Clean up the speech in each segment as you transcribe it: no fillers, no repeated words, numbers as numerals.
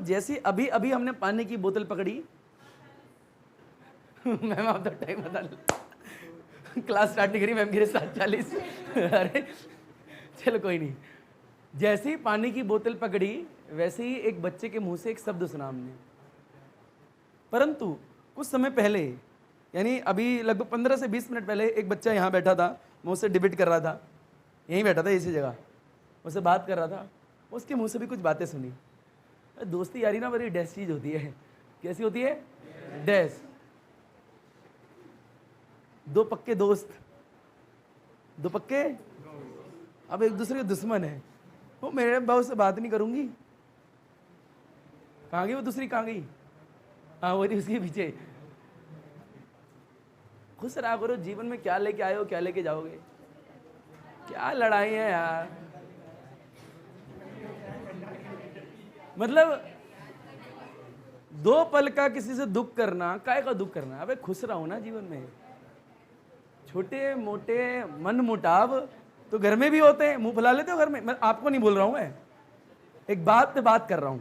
जैसे अभी अभी हमने पानी की बोतल पकड़ी मैम आप तो टाइम बता लो, क्लास स्टार्ट नहीं करी मैम गिरे 7:40। अरे चलो कोई नहीं। जैसे ही पानी की बोतल पकड़ी वैसे ही एक बच्चे के मुंह से एक शब्द सुना हमने, परंतु कुछ समय पहले यानी अभी लगभग 15 से 20 मिनट पहले एक बच्चा यहाँ बैठा था, मैं उससे डिबेट कर रहा था, यहीं बैठा था इसी जगह, उससे बात कर रहा था, उसके मुंह से भी कुछ बातें सुनी। दोस्ती यारी ना बड़ी डैश चीज होती है। कैसी होती है? डैश। दो पक्के दोस्त, दो पक्के, अब एक दूसरे के दुश्मन है। वो मेरे बाबू से बात नहीं करूंगी, कहाँ गई वो दूसरी, कहाँ गई? हाँ वो थी उसके पीछे। खुश रहा करो, जीवन में क्या लेके आए हो क्या लेके जाओगे, क्या लड़ाई है यार। मतलब दो पल का किसी से दुख करना, काय का दुख करना, अबे खुश रहो ना जीवन में। छोटे मोटे मन मुटाव तो घर में भी होते हैं, मुंह फुला लेते हो घर में। मैं आपको नहीं बोल रहा हूं, मैं एक बात पे बात कर रहा हूं।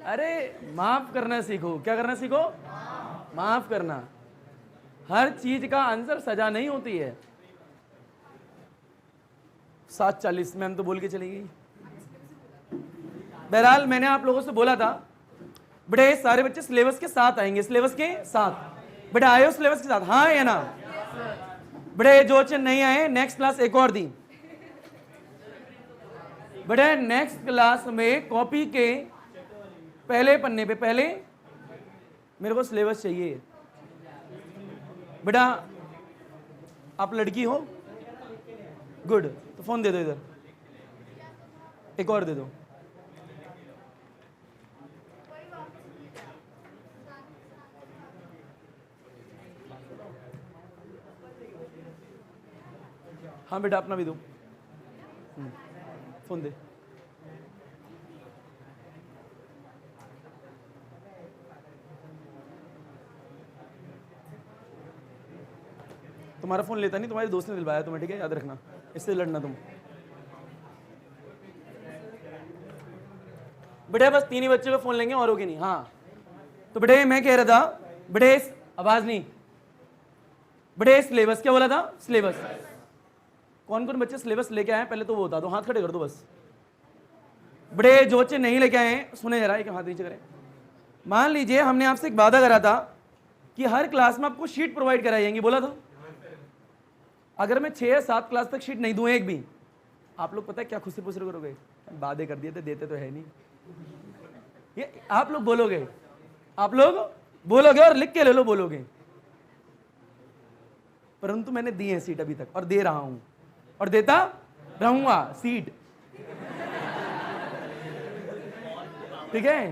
अरे माफ करना सीखो। क्या करना सीखो? माफ करना। हर चीज का आंसर सजा नहीं होती है। 7:40 मैम तो बोल के चली गई। बहरहाल मैंने आप लोगों से बोला था बेटे सारे बच्चे सिलेबस के साथ आएंगे, सिलेबस के साथ। बेटे आए हो सिलेबस के साथ? हाँ या ना? बेटे जो बच्चे नहीं आए नेक्स्ट क्लास एक और दी। बेटे नेक्स्ट क्लास में कॉपी के पहले पन्ने पे पहले मेरे को सिलेबस चाहिए। बेटा आप लड़की हो? गुड, तो फोन दे दो इधर, एक और दे दो। हाँ बेटा अपना भी दो, फोन दे। तुम्हारा फोन लेता नहीं, तुम्हारे दोस्त ने दिलवाया तुम्हें, ठीक है याद रखना, इससे लड़ना तुम। बेटे बस 3 ही बच्चों का फोन लेंगे और होगी नहीं। हाँ तो बेटे मैं कह रहा था, बेटे आवाज नहीं, बेटे सिलेबस, क्या बोला था? सिलेबस। कौन कौन बच्चे सिलेबस लेके आए पहले तो वो बता दो, हाथ खड़े कर दो बस। बड़े जो बच्चे नहीं लेके आए सुने जरा, एक हाथ नीचे करें। मान लीजिए हमने आपसे एक वादा करा था कि हर क्लास में आपको शीट प्रोवाइड कराई जाएंगी, बोला था। अगर मैं 6 या 7 क्लास तक शीट नहीं दूं एक भी, आप लोग पता है क्या खुशी पुसर करोगे? वादे कर दिए थे, देते तो है नहीं। ये आप लोग बोलोगे, आप लोग बोलोगे और लिख के ले लो बोलोगे, परंतु मैंने दी है सीट अभी तक और दे रहा हूं और देता रहूंगा सीट, ठीक है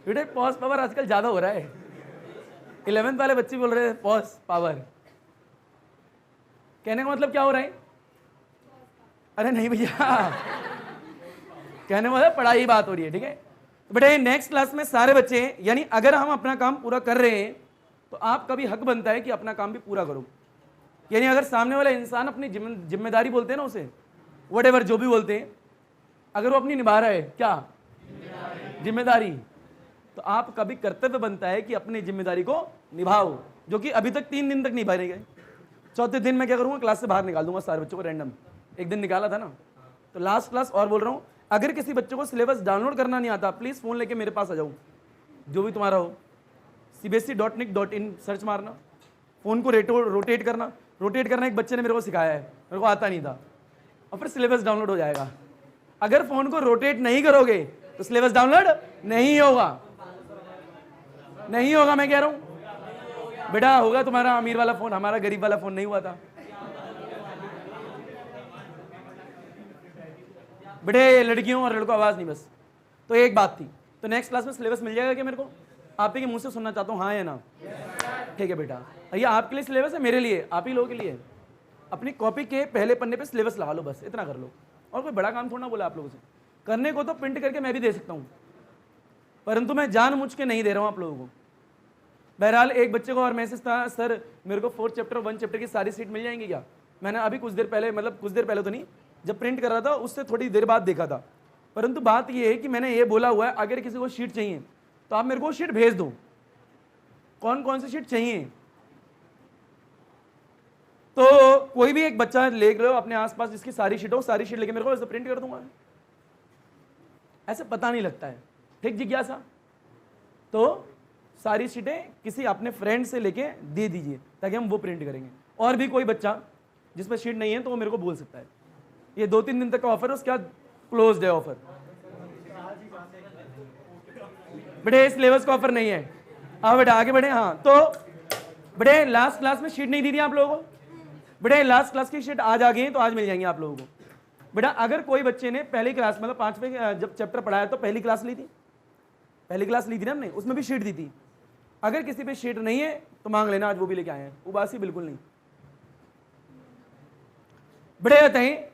बेटे। पॉज पावर आजकल ज्यादा हो रहा है। 11th वाले बच्चे बोल रहे हैं पॉज पावर, कहने का मतलब क्या हो रहा है? अरे नहीं भैया, कहने का मतलब पढ़ाई बात हो रही है, ठीक है। तो बेटे नेक्स्ट क्लास में सारे बच्चे, यानी अगर हम अपना काम पूरा कर रहे हैं तो आपका भी हक बनता है कि अपना काम भी पूरा करो। यानी अगर सामने वाला इंसान अपनी जिम्मेदारी बोलते हैं ना उसे, व्हाटएवर जो भी बोलते हैं, अगर वो अपनी निभा रहा है, क्या जिम्मेदारी, तो आपका भी कर्तव्य बनता है कि अपनी जिम्मेदारी को निभाओ, जो कि अभी तक 3 दिन तक निभा नहीं गए। 4थे दिन मैं क्या करूंगा? क्लास से बाहर निकाल दूंगा सारे बच्चों को रैंडम। एक दिन निकाला था ना, तो लास्ट क्लास और बोल रहा हूं, अगर किसी बच्चे को सिलेबस डाउनलोड करना नहीं आता प्लीज फोन लेके मेरे पास आ जाओ, जो भी तुम्हारा हो। cbsc.nic.in सर्च मारना, फोन को रोटेट करना। रोटेट करना एक बच्चे ने मेरे को सिखाया है, मेरे को आता नहीं था, और फिर सिलेबस डाउनलोड हो जाएगा। अगर फोन को रोटेट नहीं करोगे तो सिलेबस डाउनलोड नहीं होगा, नहीं होगा, मैं कह रहा हूं। बेटा होगा तुम्हारा अमीर वाला फोन, हमारा गरीब वाला फोन नहीं हुआ था। बेटे लड़कियों और लड़कों आवाज नहीं बस। तो एक बात थी, तो नेक्स्ट क्लास में सिलेबस मिल जाएगा क्या मेरे को? आप ही के मुंह से सुनना चाहता हूँ, हाँ या ना? ठीक है बेटा, ये आपके लिए सिलेबस है, मेरे लिए, आप ही लोगों के लिए। अपनी कॉपी के पहले पन्ने पे सिलेबस लगा लो, बस इतना कर लो। और कोई बड़ा काम थोड़ा बोला आप लोगों से, करने को तो प्रिंट करके मैं भी दे सकता हूँ, परंतु मैं जानबूझ के नहीं दे रहा हूँ आप लोगों को। बहरहाल एक बच्चे को और मैसेज था, सर मेरे को 4th चैप्टर 1 चैप्टर की सारी सीट मिल जाएंगी क्या? मैंने अभी कुछ देर पहले, मतलब कुछ देर पहले तो नहीं, जब प्रिंट कर रहा था उससे थोड़ी देर बाद देखा था, परंतु बात ये है कि मैंने ये बोला हुआ है अगर किसी को शीट चाहिए तो आप मेरे को शीट भेज दो, कौन कौन सी शीट चाहिए। तो कोई भी एक बच्चा ले लो अपने आसपास जिसकी सारी शीट हो, सारी शीट लेके मेरे को ऐसे प्रिंट कर दूंगा, ऐसे पता नहीं लगता है। ठीक जिज्ञासा, तो सारी शीटें किसी अपने फ्रेंड से लेके दे दीजिए ताकि हम वो प्रिंट करेंगे। और भी कोई बच्चा जिस पर शीट नहीं है तो वो मेरे को बोल सकता है। ये 2-3 दिन तक का ऑफर है, उसके बाद क्लोज्ड है ऑफर। बेटे सिलेबस का ऑफर नहीं है, आओ बेटा आगे बढ़े। हाँ तो बेटे लास्ट क्लास में शीट नहीं दी थी आप लोगों को, बेटे लास्ट क्लास की शीट आज आ गई तो आज मिल जाएंगी आप लोगों को। बेटा अगर कोई बच्चे ने पहली क्लास मतलब 5वें जब चैप्टर पढ़ाया तो पहली क्लास ली थी, पहली क्लास ली थी ना हमने, उसमें भी शीट दी थी। अगर किसी पे शीट नहीं है तो मांग लेना, आज वो भी लेके आए हैं, उबासी बिल्कुल नहीं। बेटे बताइए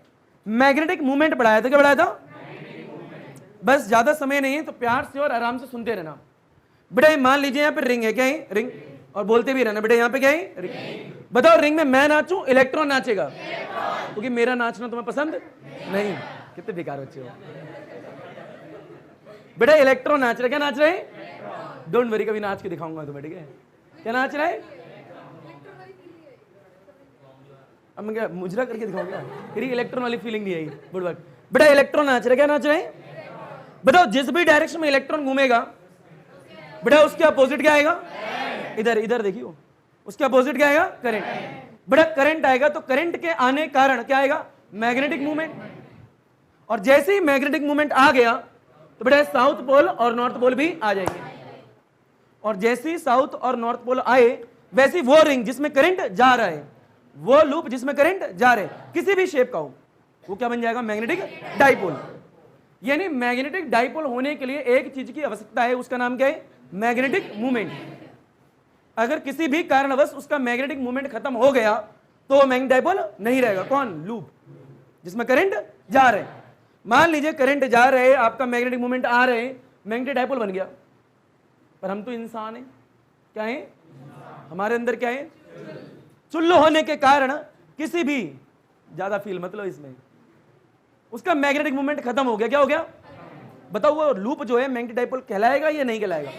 मैग्नेटिक मूवमेंट पढ़ाया था, क्या पढ़ाया था? बस ज्यादा समय नहीं है तो प्यार से और आराम से सुनते रहना। बेटा मान लीजिए यहाँ पे रिंग है, क्या है? रिंग। और बोलते भी रहना बेटा यहाँ पे क्या है? रिंग। बताओ रिंग में मैं नाचूं इलेक्ट्रॉन नाचेगा? क्योंकि मेरा नाचना तुम्हें पसंद नहीं। कितने बेकार बच्चे हो बेटा। इलेक्ट्रॉन नाच रहे, क्या नाच रहे? डोंट वरी, कभी नाच के दिखाऊंगा तुम्हें, ठीक है? क्या नाच रहा है? अब मैं क्या मुजरा करके दिखाऊंगा? फिर इलेक्ट्रॉन वाली फीलिंग नहीं आई। गुड वर्क बेटा। इलेक्ट्रॉन नाच रहे, क्या नाच रहे? बताओ जिस भी डायरेक्शन में इलेक्ट्रॉन घूमेगा बेटा उसके अपोजिट क्या आएगा? इधर इधर देखियो, उसके अपोजिट क्या आएगा? करंट। बेटा करंट आएगा तो करंट के आने कारण क्या आएगा? Magnetic movement. और जैसे ही मैग्नेटिक मूवमेंट आ गया तो बेटा साउथ पोल और नॉर्थ पोल भी आ जाएंगे। और जैसे ही साउथ और नॉर्थ पोल आए वैसे वो रिंग जिसमें करंट जा रहा है, वो लूप जिसमें करंट जा रहा है, किसी भी शेप का हो, वो क्या बन जाएगा? Magnetic dipole. यानी मैग्नेटिक डाइपोल होने के लिए एक चीज की आवश्यकता है, उसका नाम क्या है? Magnetic movement. अगर किसी भी कारणवश उसका मैग्नेटिक मूवमेंट खत्म हो गया तो वो मैग्नेटिक डाइपोल नहीं रहेगा। कौन? लूप जिसमें करंट जा रहे हैं। मान लीजिए करंट जा रहे हैं, आपका मैग्नेटिक मूवमेंट आ रहे हैं, मैग्नेटिक डाइपोल बन गया। पर हम तो इंसान हैं, क्या है? हमारे अंदर क्या है? चुल्लू होने के कारण किसी भी, ज्यादा फील मत लो इसमें, उसका मैग्नेटिक मूवमेंट खत्म हो गया। क्या हो गया? बताओ वो लूप जो है मैग्नेटिक डाइपोल कहलाएगा या नहीं कहलाएगा?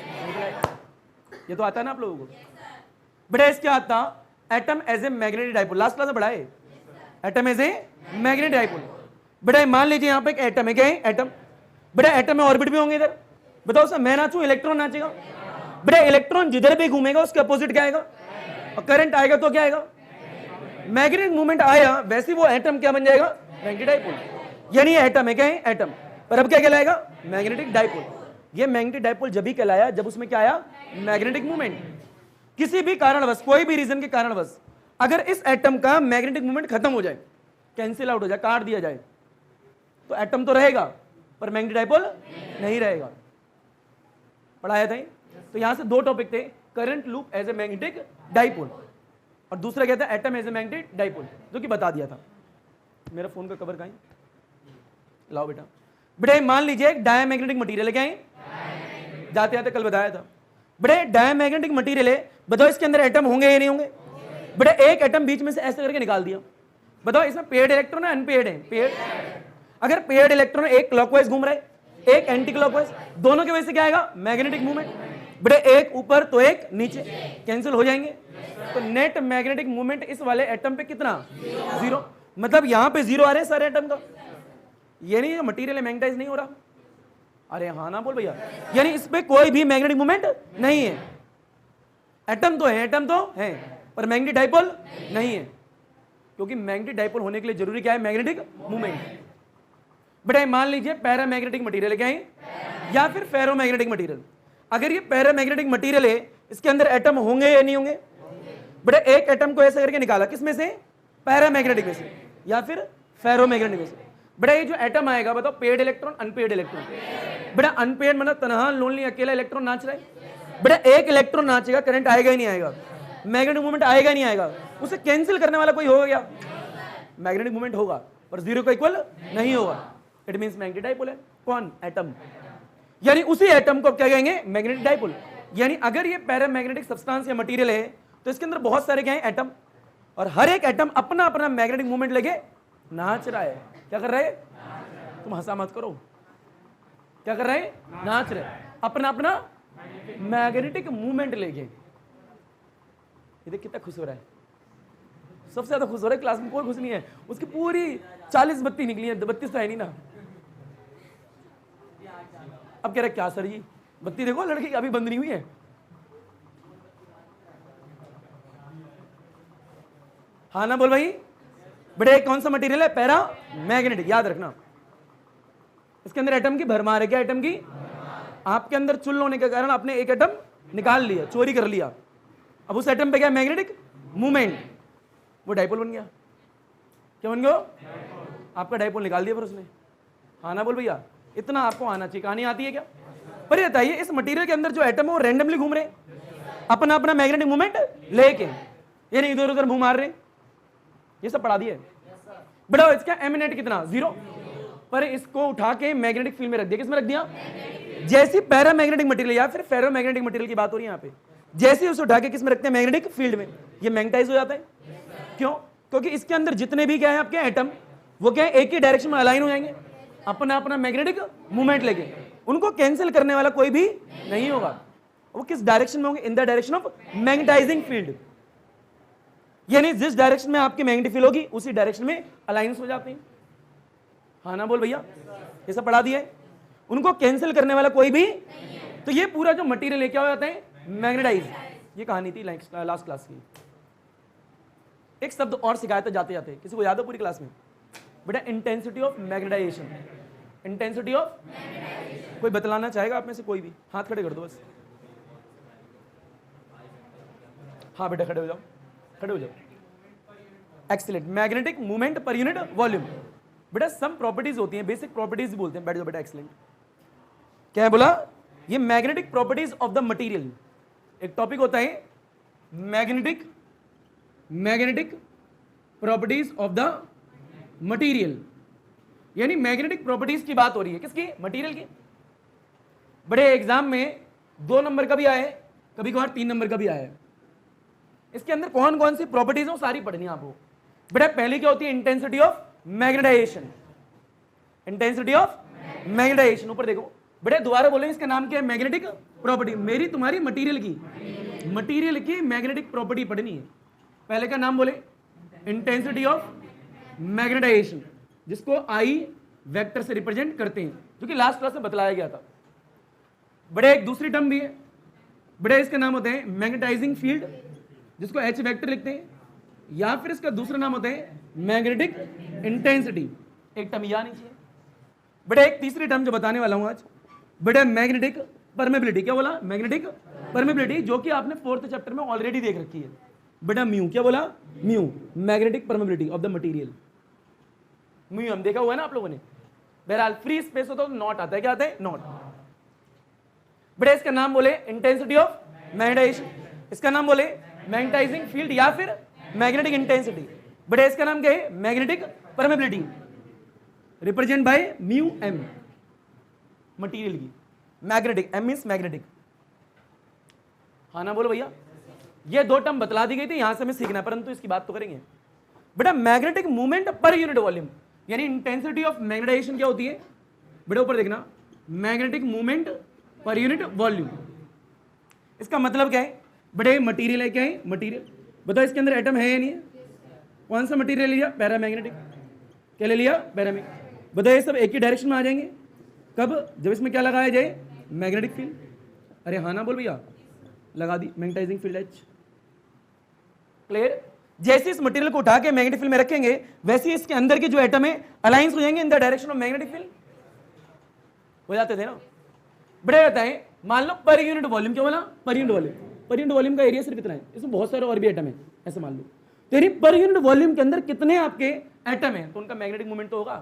ये तो आता है ना आप लोगों को। बेटा इसके आता atom as a magnetic dipole, last class में पढ़ा है atom as a magnetic dipole. बेटा मान लीजिए यहाँ पे एक एटम है, क्या है? एटम। बेटा एटम में ऑर्बिट भी होंगे इधर। बताओ सर मैं नाचूं इलेक्ट्रॉन नाचेगा? बेटा इलेक्ट्रॉन जिधर भी घूमेगा उसके अपोजिट क्या आएगा? और करंट आएगा तो क्या आएगा? मैग्नेटिक मूवमेंट आया, वैसे वो एटम क्या बन जाएगा? Magnetic dipole. यानी एटम है, क्या है? एटम। पर अब क्या कहलाएगा? Magnetic dipole. ये मैग्नेटिक डाइपोल जब भी कहलाया जब उसमें क्या आया? Magnetic movement. किसी भी कारणवश, कोई भी रीजन के कारणवश अगर इस एटम का मैग्नेटिक मूवमेंट खत्म हो जाए, कैंसिल आउट हो जाए, काट दिया जाए, तो एटम तो रहेगा पर मैग्नेटिक डाइपोल नहीं रहेगा। पढ़ाया था। तो यहां से 2 टॉपिक थे, current loop as a magnetic dipole और दूसरा क्या था? Atom as a magnetic dipole, जो कि बता दिया था। मेरा फोन का कवर कहां है? लाओ बेटा। बेटा मान लीजिए एक डायमैग्नेटिक मटेरियल है, क्या है? जाते जाते कल बताया था। बेटा डायमैग्नेटिक मटेरियल है, बताओ इसके अंदर एटम होंगे या नहीं होंगे? बेटा एक एटम बीच में से ऐसे करके निकाल दिया, बताओ इसमें पेयर्ड इलेक्ट्रॉन है अनपेयर्ड है? पेयर्ड। अगर पेयर्ड इलेक्ट्रॉन एक क्लॉकवाइज घूम रहा है, एक एंटी क्लॉकवाइज, दोनों की वजह से क्या आएगा? Magnetic movement. बेटा एक ऊपर तो एक नीचे, कैंसिल हो जाएंगे। तो नेट मैग्नेटिक मूवमेंट इस वाले एटम पे कितना? 0। मतलब यहां पे 0 आ रहे हैं सारे एटम का। ये नहीं मटेरियल मैग्नेटाइज नहीं हो रहा। अरे हाँ ना बोल भैया। यानी इस पे कोई भी मैग्नेटिक मूवमेंट नहीं है। एटम तो है, एटम तो है, पर मैग्नेटिक डाइपोल नहीं है। क्योंकि मैग्नेटिक डाइपोल होने के लिए जरूरी क्या है? Magnetic movement. बेटा मान लीजिए पैरामैग्नेटिक मटेरियल क्या है या फिर फेरोमैग्नेटिक मटेरियल। अगर ये पैरामैग्नेटिक मटेरियल है, इसके अंदर एटम होंगे या नहीं होंगे? बेटा एक एटम को ऐसा करके निकाला, किसमें से? पैरामैग्नेटिक में से या फिर फेरोमैग्नेटिक में से। बेटा ये जो एटम आएगा बताओ पेड इलेक्ट्रॉन अनपेड इलेक्ट्रॉन। बेटा अनपेड मतलब तनहा लोनली अकेला इलेक्ट्रॉन नाच रहा है। बेटा एक इलेक्ट्रॉन नाचेगा, करंट आएगा ही नहीं आएगा? मैग्नेटिक मूवमेंट आएगा ही नहीं आएगा? उसे कैंसिल करने वाला कोई होगा क्या? मैग्नेटिक मूवमेंट होगा पर 0 का इक्वल नहीं होगा। इट मींस मैग्नेटिक डाइपोल है। कौन? एटम। यानी उसी एटम को क्या कहेंगे? Magnetic dipole. यानी अगर ये पैरामैग्नेटिक सब्सटेंस या मटेरियल है तो इसके अंदर बहुत सारे क्या है? एटम। और हर एक एटम अपना अपना मैग्नेटिक मूवमेंट लेके नाच रहा है। क्या कर रहा है? तुम हंसा मत करो, क्या कर रहे हैं? नाच रहे हैं, अपना अपना मैग्नेटिक मूवमेंट लेके। ये देख कितना खुश हो रहा है, सबसे ज्यादा खुश हो रहा है, क्लास में कोई खुश नहीं है। उसकी पूरी 40 बत्ती निकली है, 32 तो है नहीं ना। अब कह रहे क्या सर जी, बत्ती देखो लड़की की अभी बंद नहीं हुई है। हाँ ना बोल भाई। बड़े कौन सा मटेरियल है? पैरा मैग्नेटिक, याद रखना। इसके अंदर एटम की भरमार है। क्या एटम की? आपके अंदर चुल होने के कारण आपने एक एटम निकाल लिया, चोरी कर लिया। अब उस एटम पे क्या? मैग्नेटिक मूवमेंट, वो डाइपोल बन गया। क्या बन गया? आपका डाइपोल निकाल दिया फिर उसने। हाँ ना बोल भैया, इतना आपको आना चाहिए। कहानी आती है क्या? पर ये बताइए, इस मटेरियल के अंदर जो एटम है वो रैंडमली घूम रहे, अपना अपना मैग्नेटिक मूवमेंट लेके, ये नहीं इधर उधर मुंह मार रहे। ये सब पढ़ा दिया। बड़ा इसका एम नेट कितना? 0। पर इसको उठा के मैग्नेटिक फील्ड में रख दिया। किसमें रख दिया? जैसी पैरा मैग्नेटिक मटेरियल या फिर फेरो मैग्नेटिक मटेरियल की बात हो रही है यहाँ पे, जैसे उसे उठा के किस में रखते हैं? मैग्नेटिक फील्ड में। ये मैग्नेटाइज हो जाता है। क्यों? क्योंकि इसके अंदर जितने भी क्या है आपके एटम, वो क्या है? एक ही डायरेक्शन में अलाइन हो जाएंगे, अपना अपना मैग्नेटिक मूवमेंट लेके। उनको कैंसिल करने वाला कोई भी नहीं होगा। वो किस डायरेक्शन में होंगे? In the direction of magnetising field. यानी जिस डायरेक्शन में आपकी मैग्नेटिक फील्ड होगी उसी डायरेक्शन में अलाइंस हो जाते हैं। हाँ ना बोल भैया, ये सब पढ़ा दिया है। उनको कैंसिल करने वाला कोई भी। तो ये पूरा जो मटेरियल है क्या हो जाता है? मैग्नेटाइज। ये कहानी थी लास्ट क्लास की। एक शब्द और सिखाया था जाते जाते, किसी को याद है पूरी क्लास में? बेटा intensity of magnetization. Intensity of, कोई बतलाना चाहेगा आप में से? कोई भी हाथ खड़े कर दो बस। हाँ बेटा खड़े हो जाओ, खड़े हो जाओ। Excellent. Magnetic movement per unit volume. बेटा सम प्रॉपर्टीज होती हैं, बेसिक प्रॉपर्टीज बोलते हैं। बैठ जाओ बेटा। एक्सीलेंट। क्या है बोला? ये magnetic properties of the material. एक टॉपिक होता है magnetic properties of the material, यानी मैग्नेटिक प्रॉपर्टीज की बात हो रही है। किसकी? मटेरियल की। बड़े एग्जाम में 2 नंबर का भी आया है, कभी कभार 3 नंबर का भी आया है। इसके अंदर कौन कौन सी प्रॉपर्टीज हो सारी पढ़नी है आपको। बेटा पहले क्या होती है? Intensity of magnetization. Intensity of magnetisation, ऊपर देखो बेटा, दोबारा बोले इसका नाम क्या है? Magnetic property. मेरी तुम्हारी मटेरियल की मैग्नेटिक प्रॉपर्टी पढ़नी है। पहले का नाम बोले इंटेंसिटी ऑफ मैग्नेटाइजेशन, जिसको आई वेक्टर से रिप्रेजेंट करते हैं, जो कि लास्ट क्लास में बतलाया गया था। बड़े एक दूसरी टर्म भी है बड़े, इसका नाम होता है मैग्नेटाइजिंग फील्ड, जिसको एच वेक्टर लिखते हैं, या फिर इसका दूसरा नाम होता है मैग्नेटिक इंटेंसिटी। एक टर्म याद नहीं चाहिए। बड़े एक तीसरी टर्म जो बताने वाला हूं आज, बड़े मैग्नेटिक परमेबिलिटी। क्या बोला? मैग्नेटिक परमेबिलिटी, जो कि आपने 4th चैप्टर में ऑलरेडी देख रखी है। बेटा म्यू। क्या बोला? Mu, magnetic permeability of the material. Mu हम देखा हुआ है ना आप लोगों ने। बहरहाल फ्री स्पेस होता है तो नॉट आता है। क्या आता है? नॉट। बेटा इसका नाम बोले इंटेंसिटी ऑफ मैग्नेटाइजेशन, इसका नाम बोले मैग्नेटाइजिंग फील्ड या फिर मैग्नेटिक इंटेंसिटी। बेटा इसका नाम क्या है? Magnetic permeability, represent by mu M. Material की मैग्नेटिक, एम मींस मैग्नेटिक। हाँ ना बोलो भैया। ये 2 टर्म बतला दी गई थी, यहां से हमें सीखना है, परंतु इसकी बात तो करेंगे। बेटा magnetic movement per unit volume, यानी इंटेंसिटी ऑफ मैग्नेटाइजेशन क्या होती है? बेटा ऊपर देखना, magnetic movement per unit volume. इसका मतलब क्या है? बड़े मटेरियल है। क्या है? मटेरियल। बताओ इसके अंदर एटम है या नहीं है? कौन सा मटेरियल लिया? पैरामैग्नेटिक। क्या ले लिया? पैरामैग्नेटिक। बताओ ये सब एक ही डायरेक्शन में आ जाएंगे कब? जब इसमें क्या लगाया जाए? Magnetic field. अरे हाँ ना बोल भैया, लगा दी मैग्नेटाइजिंग फील्ड एच। क्लियर? जैसे इस मटेरियल को उठा के मैग्नेटिक फील्ड में रखेंगे, वैसे ही इसके अंदर के जो एटम है अलाइंस हो जाएंगे इन the direction of magnetic field. हो जाते थे ना। बड़े बताएं, मान लो पर यूनिट वॉल्यूम। क्या बोला? पर यूनिट वॉल्यूम। पर यूनिट वॉल्यूम का एरिया सिर्फ इतना है, इसमें बहुत सारे और भी एटम है, ऐसे मान लो। तो यानी पर यूनिट वॉल्यूम के अंदर कितने आपके एटम है तो उनका मैग्नेटिक मूवमेंट तो होगा।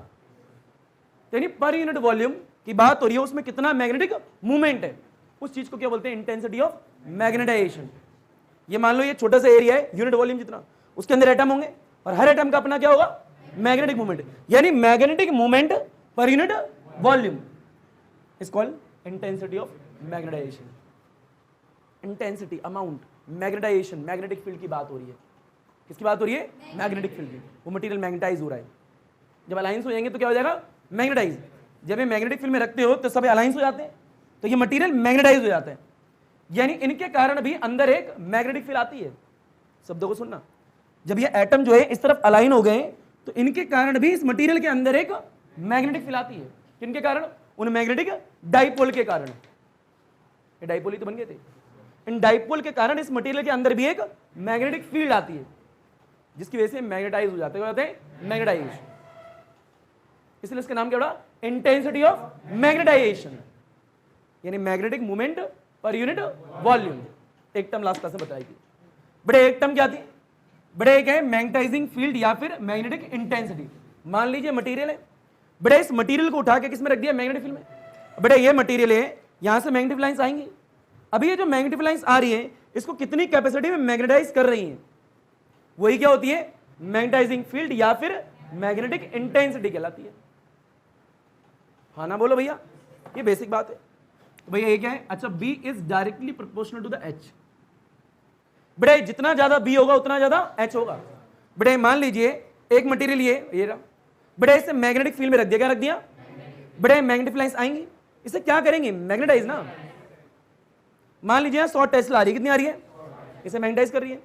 तो यानी पर यूनिट वॉल्यूम की बात हो रही है, उसमें कितना मैग्नेटिक मूवमेंट है, उस चीज को क्या बोलते हैं? Intensity of magnetisation. ये मान लो ये छोटा सा एरिया है यूनिट वॉल्यूम जितना, उसके अंदर एटम होंगे और हर एटम का अपना क्या होगा? Magnetic movement. यानी magnetic movement per unit volume is called intensity of magnetization. Intensity, amount, magnetization, magnetic field की बात हो रही है। किसकी बात हो रही है? मैग्नेटिक फील्ड की। वो मटेरियल मैग्नेटाइज हो रहा है, जब अलाइंस हो जाएंगे तो क्या हो जाएगा? मैग्नेटाइज। जब ये मैग्नेटिक फील्ड में रखते हो तो सब अलाइंस हो जाते हैं, तो ये मटेरियल मैग्नेटाइज हो जाता है, यानी इनके कारण भी अंदर एक मैग्नेटिक फील्ड आती है। शब्दों को सुनना, जब ये एटम जो है इस तरफ अलाइन हो गए तो इनके कारण भी इस मटेरियल के अंदर एक मैग्नेटिक फील्ड आती है। किनके कारण? उन मैग्नेटिक डाइपोल के कारण। ये डाइपोल ही तो बन गए थे। इन डाइपोल के कारण इस मटेरियल के अंदर भी एक मैग्नेटिक फील्ड आती है, जिसकी वजह से मैग्नेटाइज हो जाते हैं, मैग्नेटाइज। इसलिए इसका नाम क्या पड़ा? इंटेंसिटी ऑफ मैग्नेटाइजेशन, यानी magnetic movement per unit volume. एक टर्म लास्ट क्लास में बताई थी। बड़े एक टर्म क्या थी? बड़े एक है मैग्नेटाइजिंग फील्ड या फिर मैग्नेटिक इंटेंसिटी। मान लीजिए मटेरियल है, बड़े इस मटेरियल को उठा के किस में रख दिया? मैग्नेटिक फील्ड में। बड़े ये मटेरियल है, यहां से मैग्नेटिक लाइंस आएंगी। अभी ये जो मैग्नेटिक लाइंस आ रही है इसको कितनी कैपेसिटी में मैग्नेटाइज कर रही है? वही क्या होती है? मैग्नेटाइजिंग फील्ड या फिर मैग्नेटिक इंटेंसिटी कहलाती है। हाँ ना बोलो भैया, ये बेसिक बात है। तो भैया ये क्या है? अच्छा, B is directly proportional to the H। बड़े जितना ज्यादा B होगा उतना ज्यादा H होगा। बड़े मान लीजिए एक मटेरियल ये रहा, बड़े इसे मैग्नेटिक फील्ड में रख दिया। क्या रख दिया? बड़े मैग्नेटिक लाइंस आएंगी, इसे क्या करेंगे? मैग्नेटाइज ना। मान लीजिए 100 टेस्ला आ रही है, कितनी आ रही है? इसे मैग्नेटाइज कर रही है।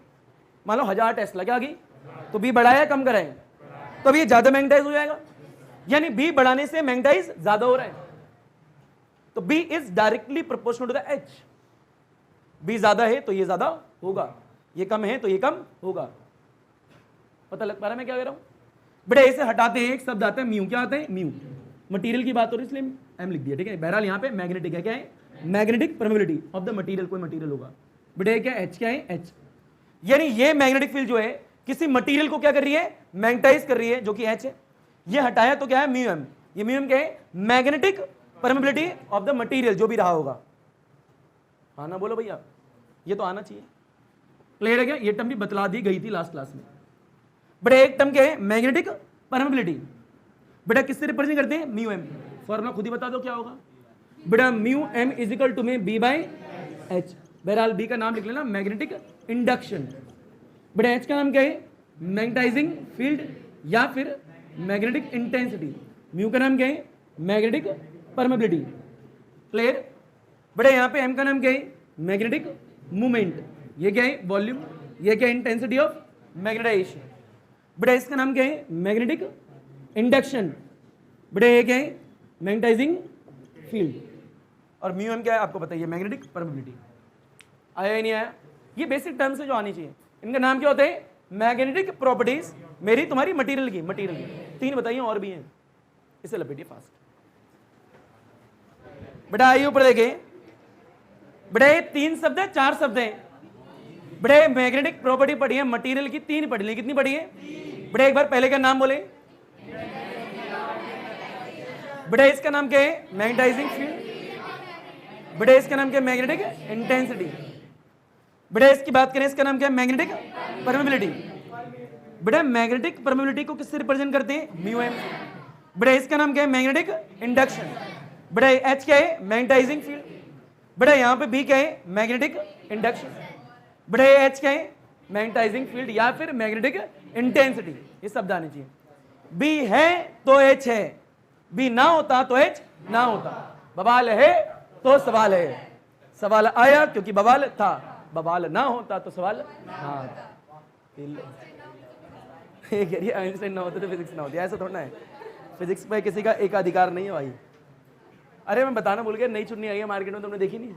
मान लो 1000 टेस्ला, क्या आ गई? तो B बढ़ाया कम कराएं तो अब ये ज्यादा मैग्नेटाइज हो जाएगा, यानी B बढ़ाने से मैग्नेटाइज ज्यादा हो रहा है। तो B is directly proportional to the H। B ज्यादा है तो ये ज्यादा होगा, ये कम है तो ये कम होगा। पता लग पा रहा है मैं क्या कह रहा हूं? बड़े ऐसे हटाते हैं, एक शब्द आता है म्यू। क्या आता है? म्यू। मटेरियल की बात हो रही है इसलिए M लिख दिया, ठीक है। बहरहाल यहाँ पे मैग्नेटिक है। क्या है? Magnetic permeability of the material. कोई मटेरियल होगा। बड़े क्या H? क्या है? H। यानी ये मैग्नेटिक फील्ड जो है किसी मटेरियल को क्या कर रही है? मैग्नेटाइज कर रही है, जो कि H है। ये हटाया तो क्या है? Mu M। ये म्यू M क्या है? Magnetic permeability of the material, जो भी रहा होगा। हाँ ना बोलो भैया, ये तो आना चाहिए। क्लियर है क्या? ये टर्म भी बतला दी गई थी लास्ट क्लास में। बड़े एक टर्म क्या है? Magnetic permeability. बेटा किससे रिप्रेजेंट करते हैं? Mu M। फॉर्मूला खुद ही बता दो क्या होगा। बेटा mu M is equal to में B बाई H। बहरहाल B का नाम लिख लेना, मैग्नेटिक इंडक्शन। बेटा H का नाम क्या है? मैग्नेटाइजिंग फील्ड या फिर मैग्नेटिक इंटेंसिटी। म्यू का नाम क्या है? Magnetic permeability. क्लियर? बेटा यहाँ पे M का नाम क्या है? Magnetic movement. ये क्या है? वॉल्यूम। ये क्या है? Intensity of magnetisation. बेटा इसका नाम क्या है? Magnetic induction. बेटा ये क्या है? Magnetising field. और म्यू M क्या है आपको बताइए? Magnetic permeability. आया या नहीं आया? ये बेसिक टर्म्स है जो आनी चाहिए। इनका नाम क्या होता है? Magnetic properties. मेरी तुम्हारी मटेरियल की 3 बताइए, और भी हैं, इसे लपेटिए फास्ट। बेटा आइए ऊपर देखें। बेटा ये 3 शब्द है, 4 शब्द हैं। बेटा मैग्नेटिक प्रॉपर्टी पढ़ी है मटेरियल की, 3 पढ़ी ली। कितनी पढ़ी है? बेटा एक बार पहले का नाम बोले। बेटा इसका नाम क्या है? Magnetising field. बेटा इसका नाम क्या है? Magnetic intensity. बेटा इसकी बात करें, इसका नाम क्या है? Magnetic permeability. बेटा मैग्नेटिक परमेबिलिटी को किससे रिप्रेजेंट करते हैं? Mu M। बेटा इसका नाम क्या है? Magnetic induction. बेटा H क्या है? Magnetising field. बेटा यहाँ पे B क्या है? Magnetic induction. बेटा H क्या है? मैग्नेटाइजिंग फील्ड या फिर मैग्नेटिक इंटेंसिटी। ये शब्द आने चाहिए। B है तो H है, B ना होता तो H ना होता। बवाल है तो सवाल है, सवाल आया क्योंकि बवाल था। बवाल ना होता तो सवाल हाँ। आइंस्टाइन ना होते तो फिजिक्स ना होती, ऐसा थोड़ा ना है। फिजिक्स पे किसी का एक अधिकार नहीं है भाई। अरे मैं बताना भूल गया, नई चुन्नी आई है मार्केट में, तुमने देखी नहीं?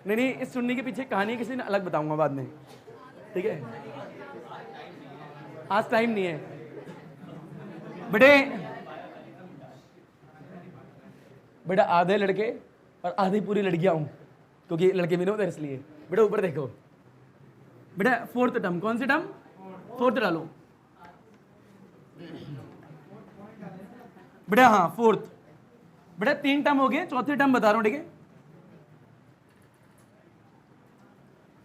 नहीं, इस चुन्नी के पीछे कहानी किसी ने अलग बताऊंगा बाद में, ठीक है? आज टाइम नहीं है। बेटा आधे लड़के और आधी पूरी लड़कियां हूं, क्योंकि लड़के भी नहीं होते इसलिए। बेटा ऊपर देखो। बेटा 4th टर्म, कौन सी टर्म? 4th डालो बेटा। हाँ 4th। बेटा 3 टर्म हो गए, 4थी टर्म बता रहा हूं, ठीक है?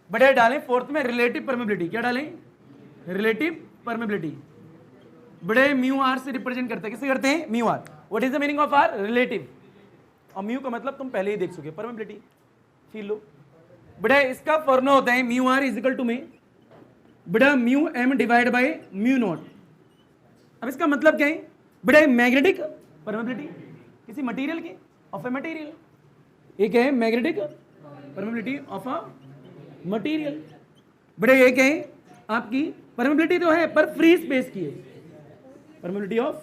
बेटा डालें 4th में रिलेटिव परमेबिलिटी। क्या डालें? Relative permeability. बड़े म्यू आर से रिप्रेजेंट करते हैं। किससे करते हैं? Mu R. What is the meaning of R? Relative. और म्यू का मतलब तुम पहले ही देख चुके, परमेबिलिटी। Feel low. बेटा इसका फॉर्मूला होता है mu R is equal to में बेटा mu M divide by mu naught. अब इसका मतलब क्या है बेटा, मैग्नेटिक परमेबिलिटी किसी मटेरियल की ऑफ ए मटेरियल, एक है magnetic permeability of a material. बेटा ये क्या है आपकी परमेबिलिटी तो है पर फ्री स्पेस की है, परमेबिलिटी ऑफ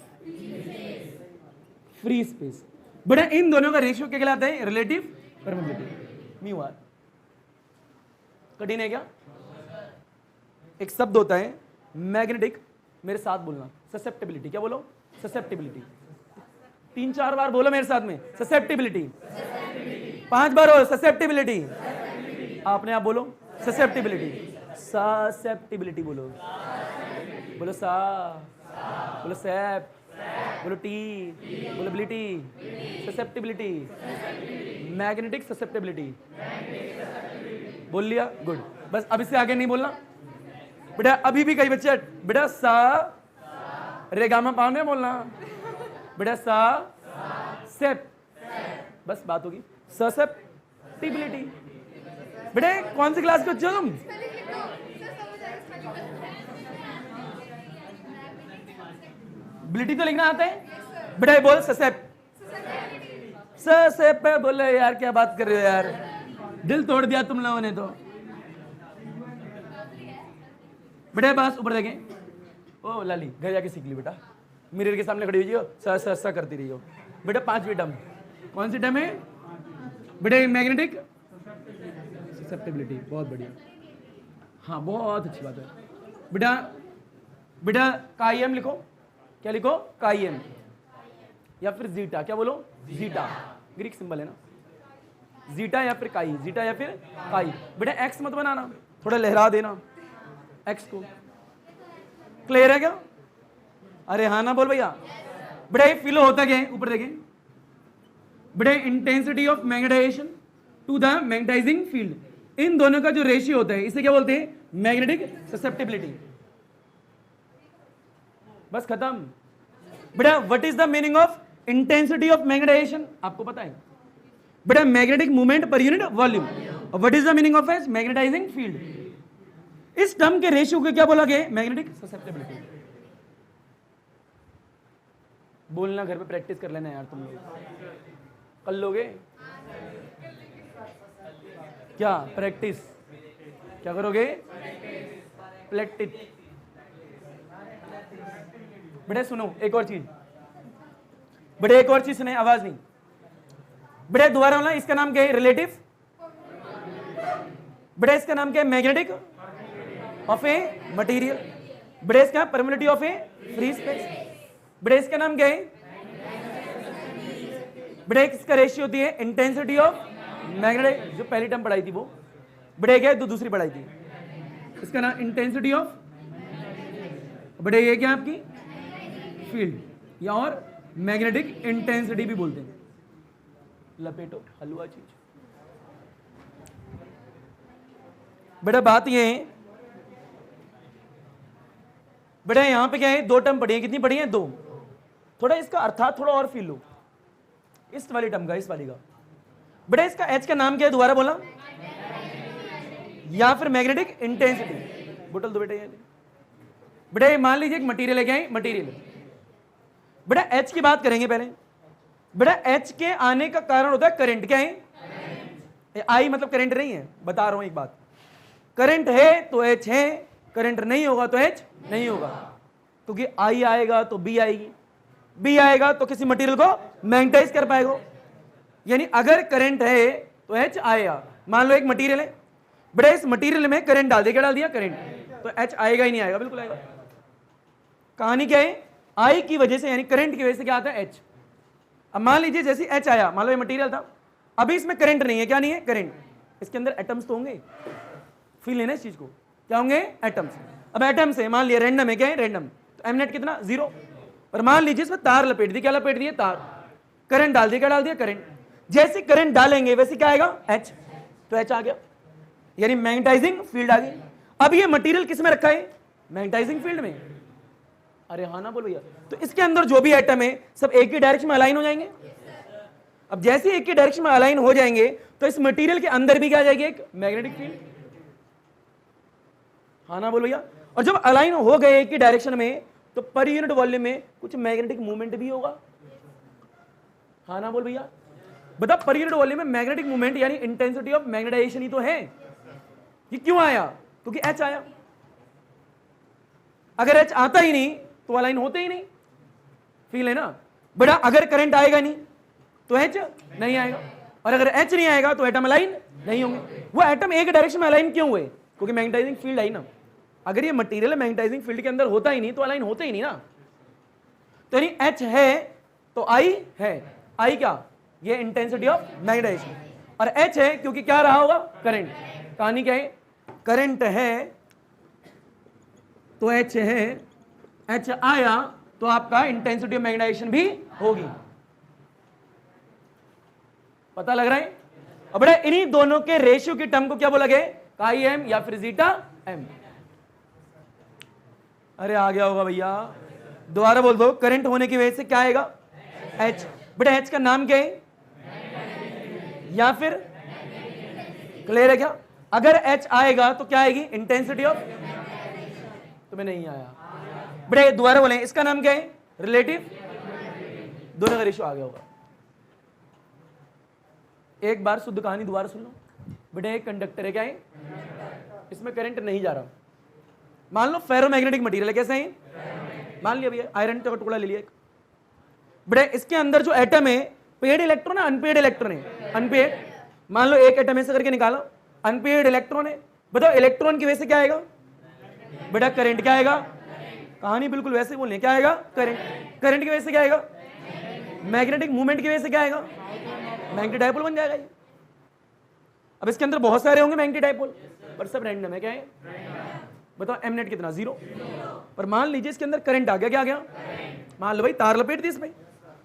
फ्री स्पेस। बेटा इन दोनों का रेशियो क्या कहलाता है, रिलेटिव परमेबिलिटी, म्यू आर। कठिन है क्या? एक शब्द होता है मैग्नेटिक, मेरे साथ बोलना, ससेप्टिबिलिटी। क्या बोलो? ससेप्टिबिलिटी। 3-4 बार बोलो मेरे साथ में, ससेप्टिबिलिटी। 5 बार हो, ससेप्टिबिलिटी। आपने आप बोलो ससेप्टिबिलिटी, ससेप्टिबिलिटी बोलो, बोलो सा, बोलो सेप, बोलो टी, बोलो बिलिटी, ससेप्टिबिलिटी, मैग्नेटिक ससेप्टिबिलिटी। बोल लिया? गुड। बस अब इससे आगे नहीं बोलना बेटा। अभी भी कई बच्चे बेटा सा रेगामा पाने बोलना बेटा, सा सेप, बस बात होगी। ससेप्टिबिलिटी। बेटा कौन सी क्लास के बच्चे हो तुम? बिलिटी तो लिखना आता है बेटा, बोल ससेप, ससेप बोले यार, क्या बात कर रहे हो यार, दिल तोड़ दिया तुम लोगों ने तो। बेटा बस ऊपर देखें। ओ लाली घर जाके सीख ली बेटा, मिरर के सामने खड़ी हुई हो, सा करती रही हो बेटा। 5वीं टर्म कौन सी टर्म है बेटा? Magnetic susceptibility. बहुत बढ़िया, हाँ बहुत अच्छी बात है बेटा। बेटा काईएम लिखो। क्या लिखो? काईएम या फिर जीटा। क्या बोलो? जीटा, ग्रीक सिंबल है ना, जीटा या फिर काई, जीटा या फिर काई। बेटा एक्स मत बनाना, थोड़ा लहरा देना एक्स को। क्लियर है क्या? अरे हाँ ना बोल भैया। बेटा ये फ्लो होता क्या है? ऊपर देखें बेटा, intensity of magnetisation to the magnetising field, इन दोनों का जो रेशियो होता है इसे क्या बोलते हैं? Magnetic susceptibility. बस खत्म। बेटा what is the meaning of intensity of magnetization? आपको पता है बेटा? Magnetic movement per unit volume. और what is the meaning of H? Magnetizing field. इस टर्म के रेशियो को क्या बोला गया? Magnetic susceptibility. बोलना घर पे प्रैक्टिस कर लेना यार तुम लोग, कर लोगे क्या? प्रैक्टिस क्या करोगे? प्रैक्टिस। बेटा सुनो एक और चीज, बेटा एक और चीज सुने, आवाज नहीं बेटा, दोबारा बोलना। इसका नाम क्या है? रिलेटिव। बेटा इसका नाम क्या है? Magnetic of a material. बेटा इसका permeability of A free space. बेटा इसका नाम क्या है? बेटा इसका रेशियो होती है इंटेंसिटी ऑफ मैग्नेटिक, जो पहली टर्म पढ़ाई थी वो। बेटा क्या है? दूसरी पढ़ाई थी, इसका नाम इंटेंसिटी ऑफ। बेटा ये क्या है आपकी? फील्ड, या और मैग्नेटिक इंटेंसिटी भी बोलते हैं। लपेटो हलवा चीज। बेटा बात ये है बेटा, यहां पे क्या है? 2 टर्म पढ़ी है। कितनी पढ़ी है? 2। थोड़ा इसका अर्थात थोड़ा और फील लो, इस वाली टर्म का, इस वाली का। बेटा इसका एच का नाम क्या है? दोबारा बोला। या फिर मैग्नेटिक इंटेंसिटी। बोतल दो बेटा। ये बेटा मान लीजिए एक मटेरियल है। क्या है? मटेरियल। बेटा एच की बात करेंगे पहले। बेटा एच के आने का कारण होता है करंट। क्या है? आई मतलब करंट नहीं है, बता रहा हूं एक बात। करंट है तो एच है, करंट नहीं होगा तो एच नहीं होगा, क्योंकि आई आएगा तो बी आएगी, बी आएगा तो किसी मटेरियल को मैग्नेटाइज कर पाएगा। यानी अगर करंट है तो एच आएगा। मान लो एक मटेरियल है बेटा, इस मटेरियल में करंट डाल दिया। क्या डाल दिया? करंट। तो एच आएगा ही नहीं आएगा? बिल्कुल आएगा। कहानी क्या है? आई की वजह से, यानी करंट की वजह से क्या आता है? एच। अब मान लीजिए जैसे एच आया, मान लो ये मटेरियल था, अभी इसमें करंट नहीं है। क्या नहीं है? करंट। इसके अंदर एटम्स तो होंगे, फील लेना इस चीज को, क्या होंगे? एटम्स। अब एटम्स है, मान लिया रैंडम है। क्या है? रैंडम। तो एम नेट कितना? 0। और मान लीजिए इसमें तार लपेट दी। क्या लपेट दिए? तार। करंट डाल दिया। क्या डाल दिया? करंट। जैसे करंट डालेंगे वैसे क्या आएगा? एच। तो एच आ गया, यानी मैग्नेटाइजिंग फील्ड आ गई। अब ये मटेरियल किस में रखा है? मैग्नेटाइजिंग फील्ड में। अरे हाँ ना बोलो भैया। तो इसके अंदर जो भी एटम है सब एक ही डायरेक्शन में अलाइन हो जाएंगे। अब जैसे एक ही डायरेक्शन में अलाइन हो जाएंगे तो इस मटेरियल के अंदर भी क्या आ जाएगी? एक मैग्नेटिक फील्ड। हाँ ना बोलो भैया। और जब अलाइन हो गए एक ही डायरेक्शन में तो पर यूनिट वॉल्यूम में कुछ मैग्नेटिक मूवमेंट भी होगा। हाँ ना बोल भैया, बता पर यूनिट वॉल्यूम में मैग्नेटिक मूवमेंट यानी इंटेंसिटी ऑफ मैग्नेटाइजेशन ही तो है। ये क्यों आया? क्योंकि एच आया। अगर एच आता ही नहीं तो अलाइन होते ही नहीं, फील है ना बेटा। अगर करंट आएगा नहीं तो एच नहीं आएगा, और अगर एच नहीं आएगा तो एटम अलाइन नहीं होंगे। वो एटम एक डायरेक्शन में अलाइन क्यों हुए? क्योंकि मैग्नेटाइजिंग फील्ड आई ना। अगर ये मटेरियल मैग्नेटाइजिंग फील्ड के अंदर होता ही नहीं तो अलाइन होते ही नहीं ना। तो यानी एच है तो आई है। आई क्या? ये इंटेंसिटी ऑफ मैग्नेटाइजेशन। और एच है क्योंकि क्या रहा होगा? करंट। कहानी क्या है? करंट है तो एच है, एच आया तो आपका इंटेंसिटी ऑफ मैग्नेटाइजेशन भी होगी। पता लग रहा है? अब बड़े इन्हीं दोनों के रेशियो की टर्म को क्या बोला गया? काई एम या फिर जीटा एम। अरे आ गया होगा भैया, दोबारा बोल दो। करंट होने की वजह से क्या आएगा? एच। बेटा एच का नाम क्या है? या फिर क्लियर है क्या? अगर एच आएगा तो क्या आएगी? Intensity of. तुम्हें नहीं आया बेटा, दोबारा बोले इसका नाम क्या है? रिलेटिव। दोनों का रेशियो आ गया होगा। एक बार शुद्ध कहानी दोबारा सुन लो बेटा। एक कंडक्टर है, क्या है? इसमें करंट नहीं जा रहा। मान लो फेरोमैग्नेटिक मटेरियल है, कैसे है? मान लिया भैया आयरन का टुकड़ा ले लिया एक। बेटा इसके अंदर जो एटम है, पेड इलेक्ट्रॉन है अनपेड इलेक्ट्रॉन है? अनपेड। मान लो एक एटम ऐसे करके निकाला, अनपेड इलेक्ट्रॉन है। बताओ इलेक्ट्रॉन की वजह से क्या आएगा? बेटा करंट। क्या आएगा? कहानी बिल्कुल वैसे बोलनी है। क्या आएगा? करंट। करंट की वजह से क्या आएगा? मैग्नेटिक मूवमेंट की वजह से क्या आएगा? मैग्नेटिक डायपोल बन जाएगा ये। अब इसके अंदर बहुत सारे होंगे मैग्नेटिक डायपोल, पर सब रैंडम है। क्या है? बताओ एम नेट कितना? 0। पर मान लीजिए इसके अंदर करंट आ गया। क्या आ गया? मान लो भाई तार लपेट दी इसमें,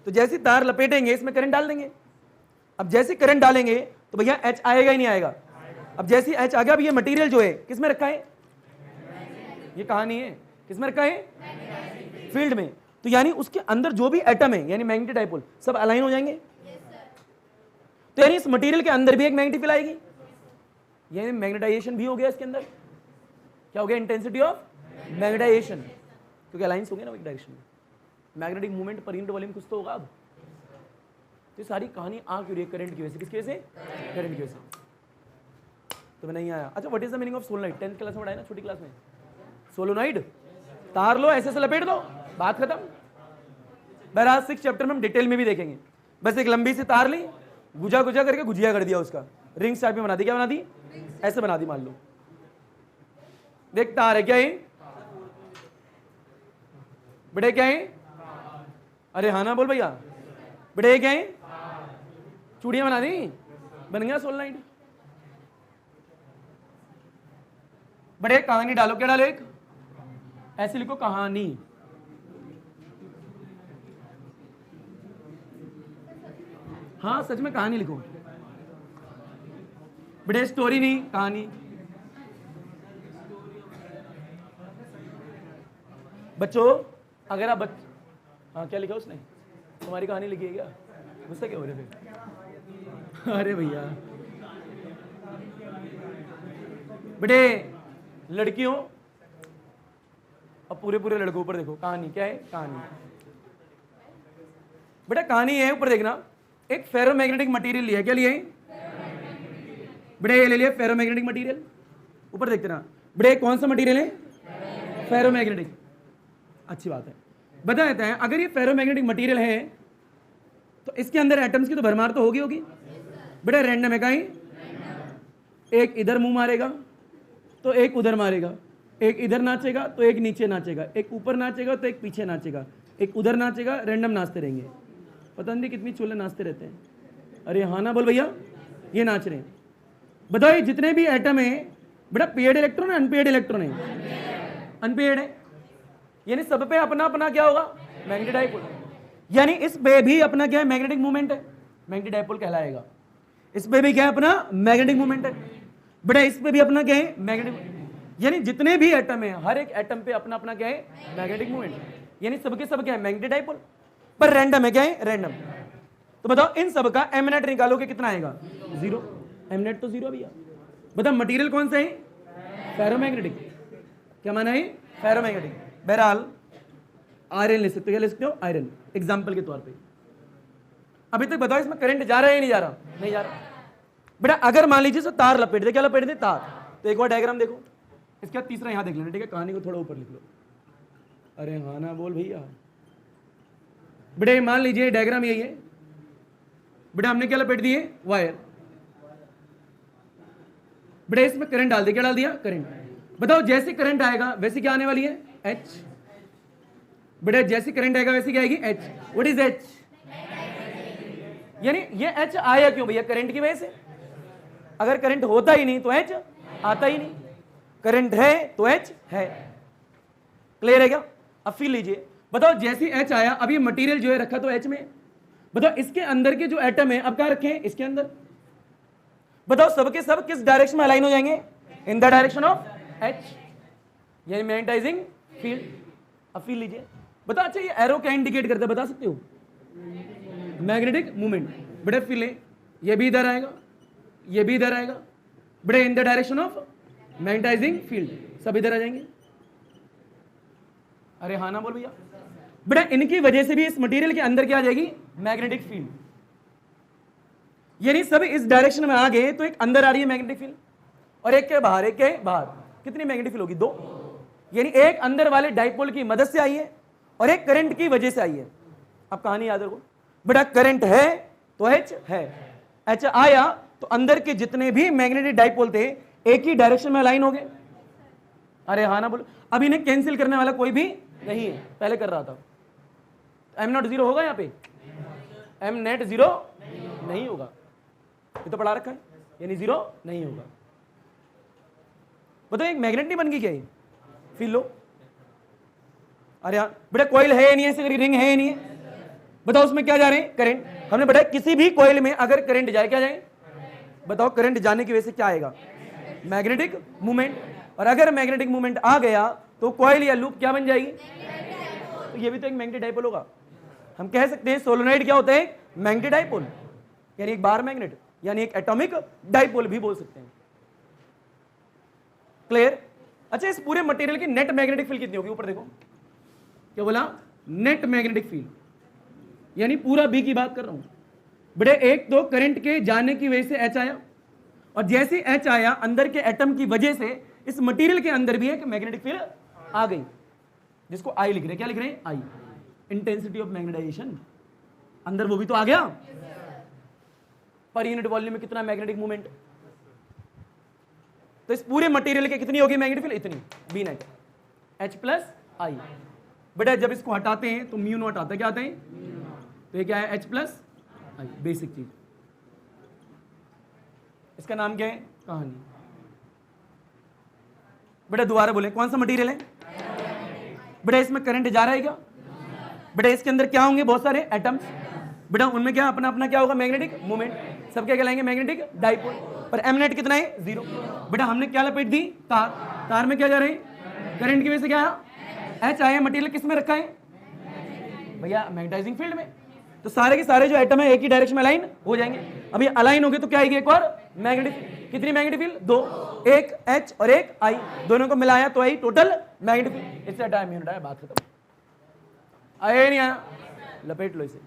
तो जैसे तार लपेटेंगे इसमें करंट डाल देंगे। अब जैसे करंट डालेंगे तो भैया एच आएगा ही नहीं आएगा? अब जैसे एच आ गया, अब ये मटेरियल जो है किसमें रखा है? ये कहानी है किसमें रखा है? फील्ड में। तो यानी उसके अंदर जो भी एटम है यानी मैग्नेटिक डायपोल सब अलाइन हो जाएंगे। तो यानी इस मटेरियल के अंदर भी एक मैग्नेटिक फील्ड आएगी, यानी मैग्नेटाइजेशन भी हो गया इसके अंदर। क्या हो गया? इंटेंसिटी ऑफ मैग्नेटाइजेशन, क्योंकि अलाइंस हो गया ना एक डायरेक्शन में। Magnetic movement per unit volume कुछ तो होगा। अब तो सारी कहानी आ क्यों रही है? करंट की वजह से। किसकी वजह से? करंट की वजह से। तो नहीं आया। अच्छा, what is the meaning of solenoid? 10th class में पढ़ाया ना, छोटी क्लास में। सोलोनाइड तार लो, ऐसे से लपेट दो, बात खत्म। बहरहाल 6th चैप्टर में हम डिटेल में भी देखेंगे। बस एक लंबी सी तार ली, गुजा गुजा करके गुजिया कर दिया, उसका रिंग्स टाइप में बना दी। क्या बना दी? ऐसे बना दी। मान लो देख तार है, क्या है बेटे? क्या है? अरे हाँ ना बोल भैया। बेटे क्या है? चूड़ियां बना दी, बन गया सोलोनाइड। बड़े कहानी डालो। क्या डालो? एक ऐसे लिखो कहानी। हाँ सच में कहानी लिखो बेटे, स्टोरी नहीं कहानी। बच्चों अगर आप हाँ क्या लिखा उसने? तुम्हारी कहानी लिखी है क्या? मुझसे क्या हो रहा है? अरे भैया बेटे लड़कियों अब पूरे पूरे लड़कों ऊपर देखो। कहानी क्या है? कहानी बेटा कहानी है, ऊपर देखना। एक फेरोमैग्नेटिक मटेरियल लिया। क्या लिया है बेटा? ये ले लिया फेरोमैग्नेटिक मटेरियल। ऊपर देखते ना बेटे, कौन सा मटेरियल है? फेरोमैग्नेटिक। अच्छी बात है। बता देते हैं, अगर ये फेरोमैग्नेटिक मटेरियल है तो इसके अंदर एटम्स की तो भरमार तो होगी। बेटा रैंडम है। कहीं एक इधर मुंह मारेगा तो एक उधर मारेगा, एक इधर नाचेगा तो एक नीचे नाचेगा, एक ऊपर नाचेगा तो एक पीछे नाचेगा, एक उधर नाचेगा। रैंडम नाचते रहेंगे। पता नहीं कितनी चूल्हे नाचते रहते हैं। अरे हाँ ना बोल भैया, ये नाच रहे हैं। बताओ ये जितने भी एटम है बेटा, पेड इलेक्ट्रॉन है अनपेड इलेक्ट्रॉन है? अनपेड है, यानी सब पे अपना अपना क्या होगा? Magnetic dipole. यानी इस पे भी अपना क्या है? मैग्नेटिक मूवमेंट है, मैग्नेटिक डायपोल कहलाएगा। इस पे भी क्या है? अपना मैग्नेटिक मूवमेंट है। बेटा इस पे भी अपना क्या है? मैग्नेटिक। यानी जितने भी एटम है हर एक एटम पे अपना अपना क्या है? Magnetic movement. यानी सबके सब क्या है? Magnetic dipole. पर रैंडम है। क्या है? रैंडम। तो बताओ इन सब का एम नेट निकालोगे कितना आएगा? 0। एम नेट तो 0 भैया। बताओ मटेरियल कौन सा है? फेरोमैग्नेटिक। क्या माना है? फेरोमैग्नेटिक। बहरहाल आयरन ले सकते हो, क्या ले सकते हो, आयरन, एग्जाम्पल के तौर पे। अभी तक बताओ इसमें करंट जा रहा है या नहीं जा रहा, नहीं जा रहा। बेटा अगर मान लीजिए तो तार लपेट दे, क्या लपेट दे, तार, तो एक बार डायग्राम देखो, इसके बाद तीसरा यहां देख लेना, ठीक है, कहानी को थोड़ा ऊपर लिख लो। अरे हाँ ना बोल भैया। बेटा मान लीजिए डायग्राम यही है, बेटा हमने क्या लपेट दिए, वायर। बेटा इसमें करंट डाल दिया, क्या डाल दिया, करंट। बताओ जैसे करंट आएगा वैसे क्या आने वाली है, एच। बेटा जैसे करंट आएगा वैसे क्या आएगी, एच। व्हाट इज एच, यानी ये एच आया क्यों भैया, करंट की वजह से। अगर करंट होता ही नहीं तो एच आता ही नहीं, करंट है तो एच है। क्लियर है क्या। अब फिर लीजिए, बताओ जैसे एच आया, अब ये मटेरियल जो है रखा तो एच में, बताओ इसके अंदर के जो एटम है अब क्या रखे हैं, इसके अंदर। बताओ सबके सब किस डायरेक्शन में अलाइन हो जाएंगे, इन द डायरेक्शन ऑफ एच, यानी मैग्नेटाइजिंग फील्ड। अब फिर लीजिए, बताओ अच्छा ये एरो क्या इंडिकेट करता है, बता सकते हो, मैग्नेटिक मूवमेंट। बेटा फिर ले, ये भी इधर आएगा, ये भी इधर आएगा, बेटा in the direction of magnetising field, सब इधर आ जाएंगे। अरे हाँ ना बोल भैया। बेटा इनकी वजह से भी इस मटेरियल के अंदर क्या आ जाएगी, मैग्नेटिक फील्ड, यानी सब इस डायरेक्शन में आ गए तो एक अंदर आ रही है मैग्नेटिक फील्ड, और एक के बाहर, एक के बाहर, कितनी मैग्नेटिक फील्ड होगी, दो। यानी एक अंदर वाले डाइपोल की मदद से आई है और एक करंट की वजह से आई है। अब कहानी याद रखो, बेटा करंट है तो एच है, एच आया तो अंदर के जितने भी मैग्नेटिक डाइपोल थे एक ही डायरेक्शन में अलाइन हो गए। अरे हाँ ना बोलो। अब इन्हें कैंसिल करने वाला कोई भी नहीं है, पहले कर रहा था। एम नॉट जीरो होगा यहाँ पे, एम नेट जीरो नहीं होगा, ये तो पढ़ा रखा है, यानी जीरो नहीं होगा। बताओ एक मैग्नेट नहीं बन गई क्या ये, फिर लो। अरे यार बेटा कॉइल है या नहीं है, रिंग है या नहीं है, बताओ उसमें क्या जा रहे हैं, करंट। हमने बताया किसी भी कॉइल में अगर करंट जाए, क्या जाए, बताओ करंट जाने की वजह से क्या आएगा, मैग्नेटिक मूवमेंट। और अगर मैग्नेटिक मूवमेंट आ गया तो कॉइल या लूप क्या बन जाएगी, तो ये भी तो एक मैग्नेटिक डाइपोल होगा। हम कह सकते हैं सोलोनॉइड क्या होता है, मैग्नेटिक डाइपोल, यानी एक बार मैग्नेट, यानी एक एटॉमिक डाइपोल भी बोल सकते हैं। क्लियर। अच्छा इस पूरे मटेरियल की नेट मैग्नेटिक फील्ड कितनी होगी, ऊपर देखो क्या बोला, नेट मैग्नेटिक फील्ड, यानी पूरा बी की बात कर रहा हूं। बड़े एक तो करंट के जाने की वजह से एच आया, और जैसे एच आया अंदर के एटम की वजह से इस मटेरियल के अंदर भी एक मैग्नेटिक फील्ड आ गई, जिसको आई लिख रहे हैं, क्या लिख रहे हैं, आई, इंटेंसिटी ऑफ मैग्नेटाइजेशन। अंदर वो भी तो आ गया, पर यूनिट वॉल्यूम में कितना मैग्नेटिक मूवमेंट। तो इस पूरे मटेरियल के कितनी होगी मैग्नेटिक फील्ड, इतनी, B net H plus I. बेटा जब इसको हटाते हैं तो म्यू नॉट आता है, क्या आता है, तो ये क्या है, एच प्लस आई, बेसिक चीज। इसका नाम क्या है, कहानी। बेटा दोबारा बोले कौन सा मटेरियल है, बेटा इसमें करंट जा रहा है क्या, बेटा इसके अंदर क्या होंगे, बहुत सारे एटम्स, बेटा उनमें क्या अपना अपना क्या होगा, मैग्नेटिक मूवमेंट, सब क्या कहलाएंगे, मैग्नेटिक डाइपोल। पर एम नेट कितना है, जीरो। बेटा हमने क्या लपेट दी, तार, तार में क्या जा रहे हैं, करंट की वजह से क्या आया, एच आया, मटेरियल किस में रखा है भैया, मैग्नेटाइजिंग फील्ड में। तो सारे के सारे जो एटम है एक ही डायरेक्शन में अलाइन हो जाएंगे। अभी अलाइन हो गए तो क्या आएगी, एक और मैग्नेटिक, कितनी मैग्नेटिक फील्ड, दो, एक एच और एक आई, दोनों को मिलाया तो आई टोटल मैग्नेटिक फील्ड। इससे हटाया म्यू हटाया, बात खत्म। आया नहीं आया, लपेट लो इसे।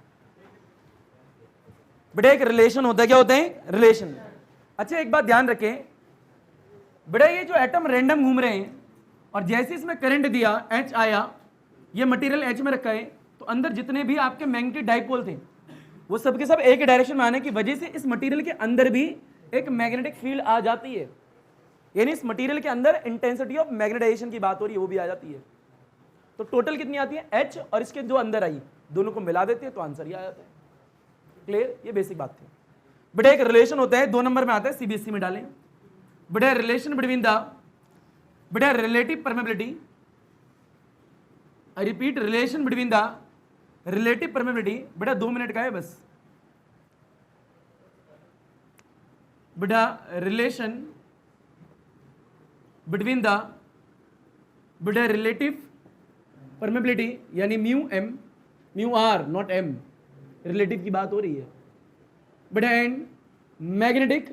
बेटा एक रिलेशन होता है, क्या होते हैं, रिलेशन। अच्छा एक बात ध्यान रखें, बेटा ये जो एटम रैंडम घूम रहे हैं और जैसे इसमें करंट दिया, एच आया, ये मटेरियल एच में रखा है, तो अंदर जितने भी आपके मैग्नेटिक डाइपोल थे वो सब के सब एक ही डायरेक्शन में आने की वजह से इस मटेरियल के अंदर भी एक मैग्नेटिक फील्ड आ जाती है, यानी इस मटेरियल के अंदर इंटेंसिटी ऑफ मैग्नेटाइजेशन की बात हो रही है, वो भी आ जाती है। तो टोटल कितनी आती है, एच और इसके जो अंदर आई, दोनों को मिला देते हैं तो आंसर ही आ जाता है। क्लियर, ये बेसिक बात थी। बेटा एक रिलेशन होता है, 2 नंबर में आता है, सीबीएसई में डालें। बेटा रिलेशन बिटवीन द, बेटा relative permeability, I repeat, relation between the relative permeability, बेटा 2 मिनट का है बस। बेटा रिलेशन बिटवीन द, बेटा रिलेटिव परमेबिलिटी यानी mu M, mu R not M, relative की बात हो रही है बेटा, एंड मैग्नेटिक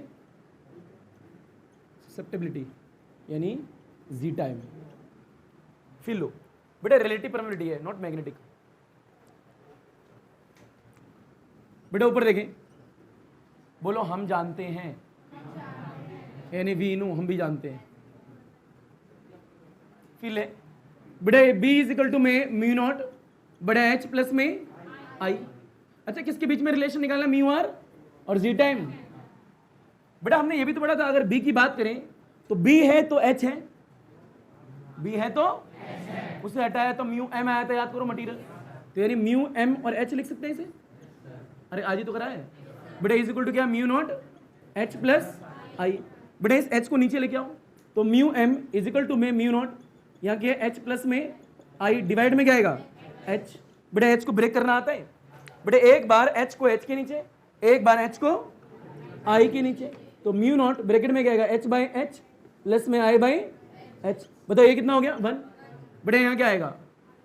ससेप्टिबिलिटी यानी जी टाइम। फिर लो बेटा रिलेटिव परमिबिलिटी है, नॉट मैग्नेटिक। बेटा ऊपर देखें, बोलो हम जानते हैं, यानी वी नो, हम भी जानते हैं। फिर ले बेटा बी इज इक्वल टू में म्यू नॉट बड़ा एच प्लस में आई। अच्छा किसके बीच में रिलेशन निकालना, म्यू आर और जी टाइम। बेटा हमने ये भी तो पढ़ा था, अगर बी की बात करें तो बी है तो एच है, बी है तो उसे हटाया तो म्यू एम आया था, याद करो मटीरियल। तो यानी म्यू एम और एच लिख सकते हैं इसे, अरे आज ही तो करा है बेटा। इज इक्वल टू क्या, mu naught H plus I. बेटा इस एच को नीचे लेके आओ, तो mu M is equal to में म्यू नॉट, यहाँ क्या एच प्लस में आई डिवाइड में क्या आएगा एच। बेटा एच को ब्रेक करना आता है बेटा, एक बार एच को एच के नीचे, एक बार एच को आई के नीचे, तो म्यू नॉट ब्रैकेट में क्या आएगा एच बाई एच प्लस में आई बाई एच। बताओ ये कितना हो गया 1। बेटा यहाँ क्या आएगा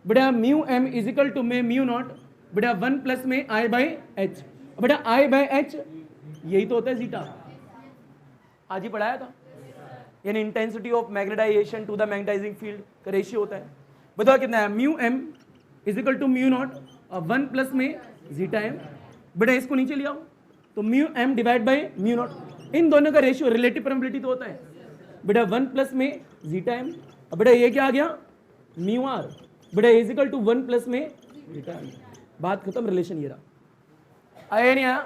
बेटा, mu M is equal to में म्यू नॉट बेटा 1 प्लस में आई बाई एच। बेटा आई बाई एच यही तो होता है जीटा, आज ही पढ़ाया था, यानी intensity of magnetisation to the magnetising field का रेशियो होता है। बताओ कितना है, mu M is equal to mu naught और 1 प्लस में जीटा एम। बेटा इसको नीचे ले आओ, तो mu M divide by mu naught, इन दोनों का रेशियो रिलेटिव परमिबिलिटी तो होता है बेटा 1 प्लस में जीटा एम। अब बेटा ये क्या आ गया म्यू आर, बेटा इज इक्वल टू 1 प्लस में जीटा एम। बात खत्म, रिलेशन ये रहा। आया नहीं आया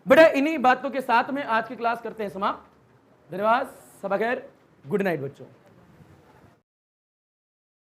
बेटा? इन्हीं बातों के साथ में आज की क्लास करते हैं समाप्त। धन्यवाद, सब खैर, गुड नाइट बच्चों।